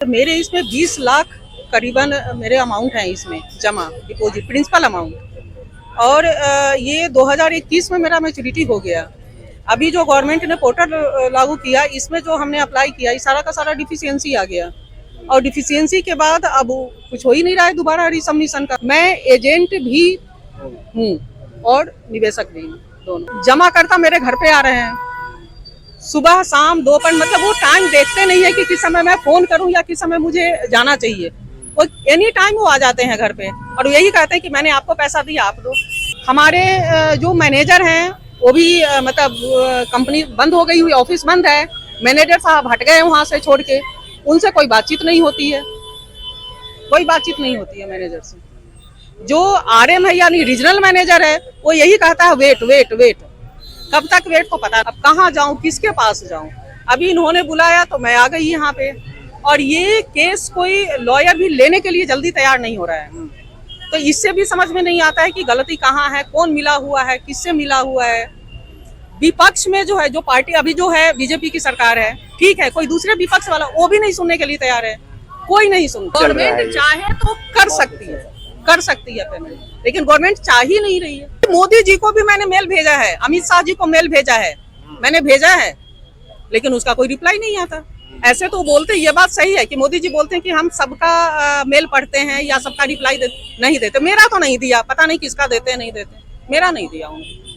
मेरे इसमें 20 लाख करीबन मेरे अमाउंट हैं इसमें जमा, डिपॉजिट प्रिंसिपल अमाउंट। और ये 2021 में मेरा मैच्योरिटी हो गया। अभी जो गवर्नमेंट ने पोर्टल लागू किया, इसमें जो हमने अप्लाई किया, इस सारा का सारा डिफिशियंसी आ गया। और डिफिशियंसी के बाद अब कुछ हो ही नहीं रहा है दोबारा रिसबमिशन का। मैं एजेंट भी हूँ और निवेशक भी हूँ, दोनों। जमाकर्ता मेरे घर पे आ रहे हैं सुबह शाम दोपहर, मतलब वो टाइम देखते नहीं है कि किस समय मैं फोन करूं या किस समय मुझे जाना चाहिए। वो एनी टाइम वो आ जाते हैं घर पे और यही कहते हैं कि मैंने आपको पैसा दिया, आप दो। हमारे जो मैनेजर हैं वो भी मतलब कंपनी बंद हो गई हुई, ऑफिस बंद है, मैनेजर साहब हट गए वहां से छोड़ के, उनसे कोई बातचीत नहीं होती है, कोई बातचीत नहीं होती है मैनेजर से। जो RM है यानी रीजनल मैनेजर है, वो यही कहता है वेट वेट वेट। कब तक वेट को पता, अब कहाँ जाऊं, किसके पास जाऊं। अभी इन्होंने बुलाया तो मैं आ गई यहाँ पे, और ये केस कोई लॉयर भी लेने के लिए जल्दी तैयार नहीं हो रहा है। तो इससे भी समझ में नहीं आता है कि गलती कहाँ है, कौन मिला हुआ है, किससे मिला हुआ है। विपक्ष में जो है, जो पार्टी अभी जो है बीजेपी की सरकार है, ठीक है, कोई दूसरे विपक्ष वाला वो भी नहीं सुनने के लिए तैयार है, कोई नहीं सुनता। गवर्नमेंट चाहे तो कर सकती है पेमेंट, लेकिन गवर्नमेंट चाह ही नहीं रही है। मोदी जी को भी मैंने मेल भेजा है, अमित शाह जी को मेल भेजा है, मैंने भेजा है, लेकिन उसका कोई रिप्लाई नहीं आता। ऐसे तो बोलते, ये बात सही है कि मोदी जी बोलते हैं कि हम सबका मेल पढ़ते हैं या सबका रिप्लाई नहीं देते। मेरा तो नहीं दिया, पता नहीं किसका देते नहीं देते, मेरा नहीं दिया उन्होंने।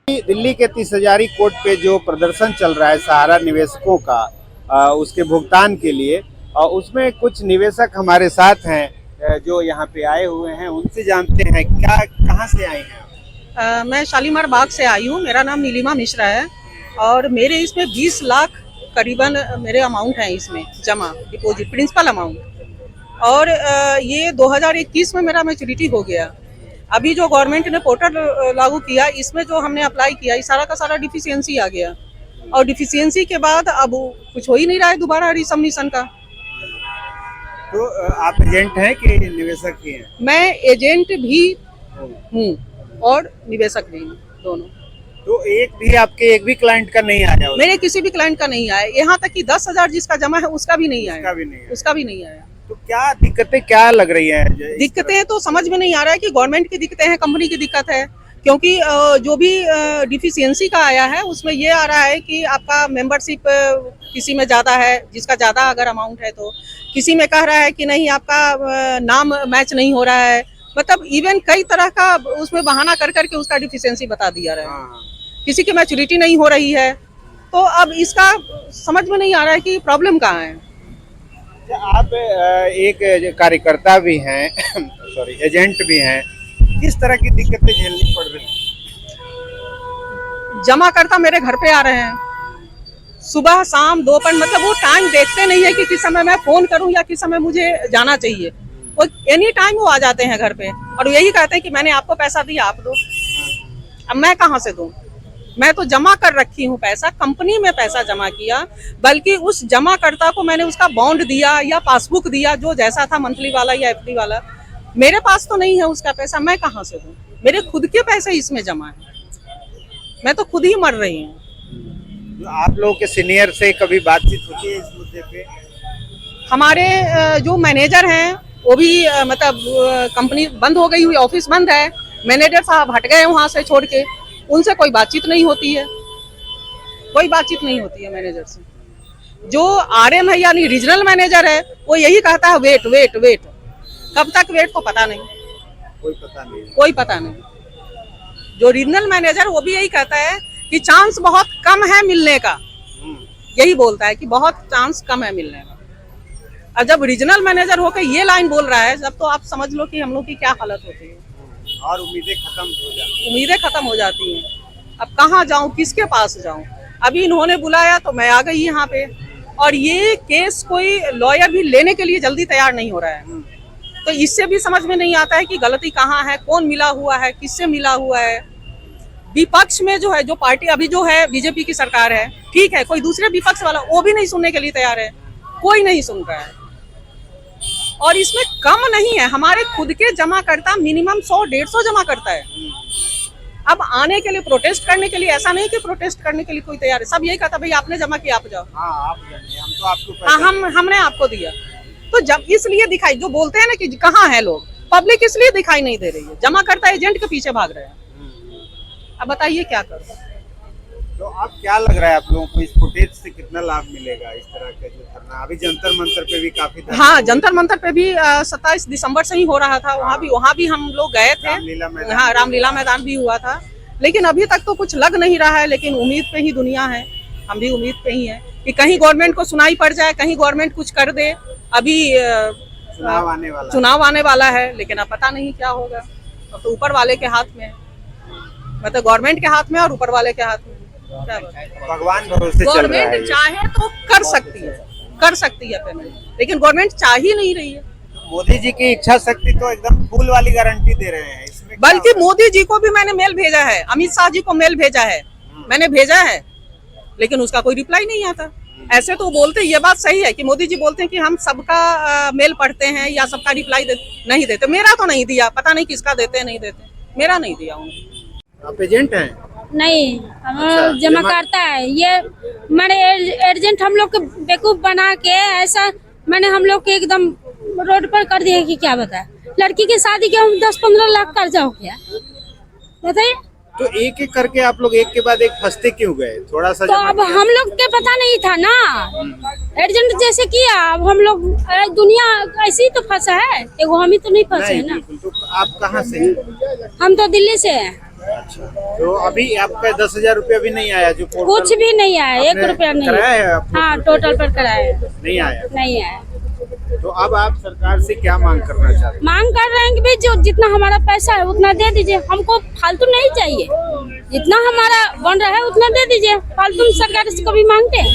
दिल्ली के 30 हजारी कोर्ट पे जो प्रदर्शन चल रहा है सहारा निवेशकों का, उसके भुगतान के लिए, उसमें कुछ निवेशक हमारे साथ हैं जो यहाँ पे आए हुए हैं। उनसे जानते हैं क्या, कहाँ से आए हैं। मैं शालीमार बाग से आई हूँ, मेरा नाम नीलिमा मिश्रा है, और मेरे इसमें 20 लाख करीबन मेरे अमाउंट हैं इसमें जमा, डिपॉजिट प्रिंसिपल अमाउंट। और ये 2021 में मेरा मैच्योरिटी हो गया। अभी जो गवर्नमेंट ने पोर्टल लागू किया, इसमें जो हमने अप्लाई किया, इस सारा का सारा डिफिशियंसी आ गया। और डिफिशियंसी के बाद अब कुछ हो ही नहीं रहा है दोबारा रिसबमिशन का। तो आप एजेंट हैं कि निवेशक ही हैं। मैं एजेंट भी हूँ और निवेशक भी हूँ, दोनों। तो एक भी क्लाइंट का नहीं आया। मेरे किसी भी क्लाइंट का नहीं आया, यहाँ तक कि 10,000 जिसका जमा है उसका भी नहीं आया, उसका भी नहीं आया। तो क्या दिक्कतें क्या लग रही है। दिक्कतें तो समझ में नहीं आ रहा है कि गवर्नमेंट की दिक्कतें हैं, कंपनी की दिक्कत है। क्योंकि जो भी डिफिशियंसी का आया है उसमें ये आ रहा है कि आपका मेंबरशिप किसी में ज़्यादा है, जिसका ज़्यादा अगर अमाउंट है, तो किसी में कह रहा है कि नहीं आपका नाम मैच नहीं हो रहा है। मतलब इवन कई तरह का उसमें बहाना कर करके उसका डिफिशियंसी बता दिया रहा है। किसी की मैच्योरिटी नहीं हो रही है, तो अब इसका समझ में नहीं आ रहा है कि प्रॉब्लम कहाँ है। आप एक कार्यकर्ता भी हैं सॉरी एजेंट भी हैं, किस तरह की दिक्कतें झेलनी पड़ रही हैं। जमाकर्ता मेरे घर पे आ रहे हैं सुबह शाम दोपहर, मतलब वो टाइम देखते नहीं है कि किस समय मैं फोन करूं या किस समय मुझे जाना चाहिए। वो एनी टाइम वो आ जाते हैं घर पे और यही कहते हैं कि मैंने आपको पैसा दिया, आप दो। अब मैं कहाँ से दूं, मैं तो जमा कर रखी हूँ पैसा, कंपनी में पैसा जमा किया, बल्कि उस जमाकर्ता को मैंने उसका बॉन्ड दिया या पासबुक दिया, जो जैसा था मंथली वाला या FD वाला। मेरे पास तो नहीं है उसका पैसा, मैं कहाँ से दूं। मेरे खुद के पैसे इसमें जमा है, मैं तो खुद ही मर रही हूँ। आप लोगों के सीनियर से कभी बातचीत होती है इस मुद्दे पे। हमारे जो मैनेजर हैं वो भी मतलब कंपनी बंद हो गई हुई, ऑफिस बंद है, मैनेजर साहब हट गए वहां से छोड़ के, उनसे कोई बातचीत नहीं होती है, कोई बातचीत नहीं होती है मैनेजर से। जो RM है यानी रीजनल मैनेजर है, वो यही कहता है वेट वेट वेट। कब तक वेट को पता नहीं, कोई पता नहीं। जो रीजनल मैनेजर वो भी यही कहता है कि चांस बहुत कम है मिलने का, यही बोलता है कि बहुत चांस कम है मिलने का। और जब रीजनल मैनेजर होकर ये लाइन बोल रहा है, जब तो आप समझ लो कि हम लोग की क्या हालत होती है। और उम्मीदें खत्म हो जाती हैं। अब कहाँ जाऊं, किसके पास जाऊं। अभी इन्होंने बुलाया तो मैं आ गई यहाँ पे, और ये केस कोई लॉयर भी लेने के लिए जल्दी तैयार नहीं हो रहा है। तो इससे भी समझ में नहीं आता है कि गलती कहाँ है, कौन मिला हुआ है, किससे मिला हुआ है। विपक्ष में जो है, जो पार्टी अभी जो है बीजेपी की सरकार है, ठीक है, कोई दूसरे विपक्ष वाला वो भी नहीं सुनने के लिए तैयार है, कोई नहीं सुन रहा है। और इसमें कम नहीं है, हमारे खुद के जमा करता मिनिमम 100-150 जमा करता है। अब आने के लिए प्रोटेस्ट करने के लिए, ऐसा नहीं कि प्रोटेस्ट करने के लिए कोई तैयार है, सब यही कहता भाई आपने जमा किया आप जाओ। हाँ, आप जानिए, हम तो आपको हाँ, हमने आपको दिया। तो जब इसलिए दिखाई, जो बोलते हैं ना कि कहाँ है लोग, पब्लिक इसलिए दिखाई नहीं दे रही है, जमा करता एजेंट के पीछे भाग रहे हैं। अब बताइए क्या करूं। तो अब क्या लग रहा है आप लोगों को, इस फुटेज से कितना लाभ मिलेगा? इस तरह का जो धरना अभी जंतर मंतर पे भी काफी धरना हाँ, जंतर मंतर पे भी 27 दिसंबर से ही हो रहा था, वहाँ भी हम लोग गए थे। हाँ, रामलीला मैदान भी हुआ था, लेकिन अभी तक तो कुछ लग नहीं रहा है। लेकिन उम्मीद पे ही दुनिया है, हम भी उम्मीद पे ही है कि कहीं गवर्नमेंट को सुनाई पड़ जाए, कहीं गवर्नमेंट कुछ कर दे। अभी चुनाव आने वाला है, लेकिन अब पता नहीं क्या होगा। अब तो ऊपर वाले के हाथ में, मतलब गवर्नमेंट के हाथ में और ऊपर वाले के हाथ में। भगवान भरोसे चल रहा है। गवर्नमेंट चाहे तो कर सकती है पेमेंट, लेकिन गवर्नमेंट चाह ही नहीं रही है। मोदी जी की इच्छा शक्ति तो एकदम फूल वाली गारंटी दे रहे हैं इसमें। बल्कि मोदी जी को भी मैंने मेल भेजा है, अमित शाह जी को मेल भेजा है, मैंने भेजा है, लेकिन उसका कोई रिप्लाई नहीं आता। ऐसे तो बोलते, ये बात सही है कि मोदी जी बोलते हैं कि हम सबका मेल पढ़ते हैं या सबका रिप्लाई नहीं देते। मेरा तो नहीं दिया, पता नहीं किसका देते नहीं देते, मेरा नहीं दिया उन्होंने। आप एजेंट हैं? नहीं, हम जमा करता है ये। मैंने एजेंट हम लोग को बेवकूफ बना के ऐसा, मैंने हम लोग के एकदम रोड पर कर दिया कि क्या बताए। लड़की की शादी के हम 10-15 लाख कर्जा हो गया, बताइए। तो एक एक करके आप लोग एक के बाद एक फंसते क्यों गए? थोड़ा सा तो अब हम लोग के पता नहीं था ना, एजेंट जैसे किया। अब हम लोग, दुनिया ऐसी ही तो फंसा है, एगो हम ही तो नहीं फंसे है ना। तो आप कहाँ से हैं? हम तो दिल्ली से हैं। अच्छा, तो अभी आपका 10,000 रुपया भी नहीं आया? जो कुछ भी नहीं आया, 1 रुपया नहीं है। हाँ, टोटल पर कराया नहीं आया। नहीं आया। तो अब आप सरकार से क्या मांग करना चाहते हैं? मांग कर रहे हैं कि भाई जो जितना हमारा पैसा है उतना दे दीजिए, हमको फालतू नहीं चाहिए। जितना हमारा बन रहा है उतना दे दीजिए, फालतू सरकार से कभी मांगते हैं?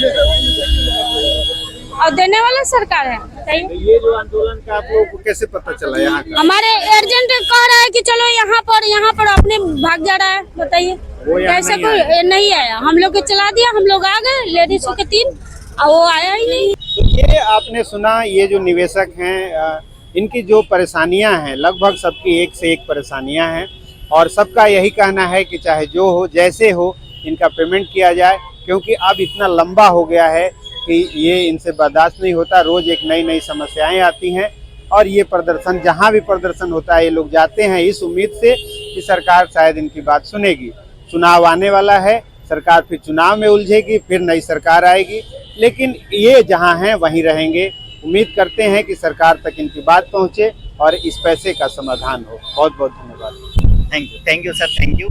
और देने वाला सरकार है, बताइए। ये जो आंदोलन का आप लोगों को कैसे पता चला यहाँ का? हमारे एजेंट कह रहा है कि चलो यहाँ पर अपने भाग जा रहा है, बताइए। कैसे कोई नहीं आया, हम लोग को चला दिया, हम लोग आ गए लेडीजों के 3 और वो आया ही नहीं। तो ये आपने सुना, ये जो निवेशक हैं, इनकी जो परेशानियां हैं, लगभग सबकी एक से एक परेशानियां हैं, और सबका यही कहना है कि चाहे जो हो, जैसे हो, इनका पेमेंट किया जाए, क्योंकि अब इतना लंबा हो गया है कि ये इनसे बर्दाश्त नहीं होता। रोज एक नई नई समस्याएं आती हैं, और ये प्रदर्शन, जहां भी प्रदर्शन होता है, ये लोग जाते हैं इस उम्मीद से कि सरकार शायद इनकी बात सुनेगी। चुनाव आने वाला है, सरकार फिर चुनाव में उलझेगी, फिर नई सरकार आएगी, लेकिन ये जहां हैं वहीं रहेंगे। उम्मीद करते हैं कि सरकार तक इनकी बात पहुंचे और इस पैसे का समाधान हो। बहुत बहुत धन्यवाद। Thank you sir, thank you.